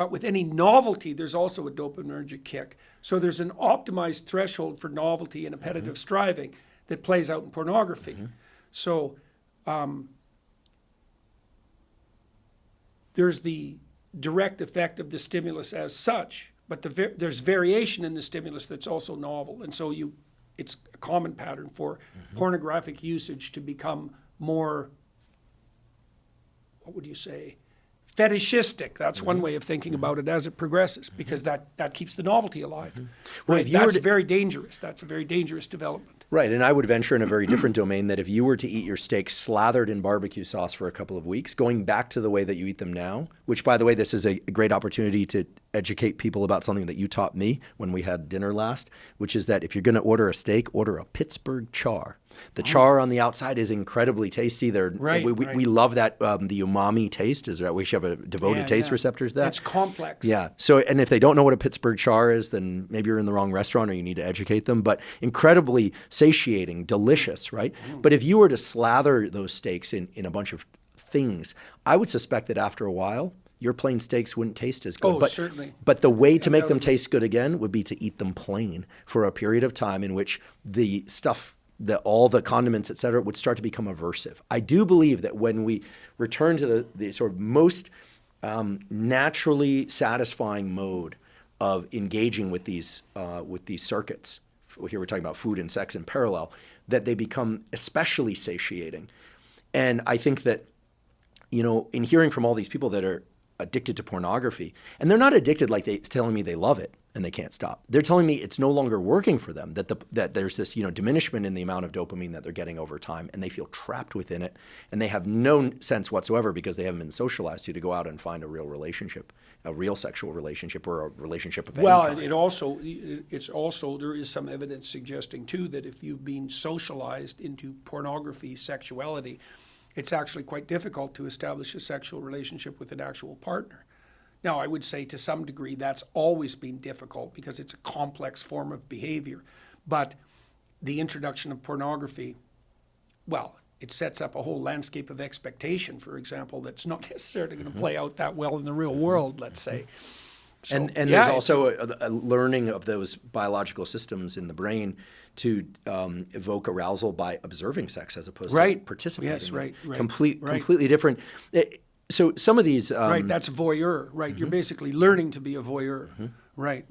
But with any novelty, there's also a dopaminergic kick. So there's an optimized threshold for novelty and appetitive striving that plays out in pornography. So there's the direct effect of the stimulus as such, but there's variation in the stimulus that's also novel. And so it's a common pattern for pornographic usage to become more, what would you say, fetishistic. That's one way of thinking about it as it progresses, because that keeps the novelty alive. Right? That's very dangerous. That's a very dangerous development. Right, and I would venture in a very different domain that if you were to eat your steak slathered in barbecue sauce for a couple of weeks, going back to the way that you eat them now, which, by the way, this is a great opportunity to educate people about something that you taught me when we had dinner last, which is that if you're going to order a steak, order a Pittsburgh char. The char on the outside is incredibly tasty. We love that, the umami taste. We should have a devoted taste receptor to that. It's complex. Yeah. So, and if they don't know what a Pittsburgh char is, then maybe you're in the wrong restaurant or you need to educate them. But incredibly satiating, delicious, right? But if you were to slather those steaks in a bunch of things, I would suspect that after a while, your plain steaks wouldn't taste as good. Oh, certainly. But the way to make them taste good again would be to eat them plain for a period of time in which the stuff, all the condiments, et cetera, would start to become aversive. I do believe that when we return to the sort of most naturally satisfying mode of engaging with these circuits, here we're talking about food and sex in parallel, that they become especially satiating. And I think that, in hearing from all these people that are addicted to pornography, and they're not addicted like it's telling me they love it and they can't stop. They're telling me it's no longer working for them, that there's this diminishment in the amount of dopamine that they're getting over time, and they feel trapped within it, and they have no sense whatsoever, because they haven't been socialized to go out and find a real relationship, a real sexual relationship, or a relationship of any kind. It's also there is some evidence suggesting too that if you've been socialized into pornography, sexuality, it's actually quite difficult to establish a sexual relationship with an actual partner. Now, I would say to some degree that's always been difficult because it's a complex form of behavior. But the introduction of pornography, it sets up a whole landscape of expectation, for example, that's not necessarily going to play out that well in the real world, let's say. So, and there's also a learning of those biological systems in the brain to evoke arousal by observing sex as opposed to participating. Yes, right. Completely different. So some of these... that's voyeur, right? You're basically learning to be a voyeur. Right.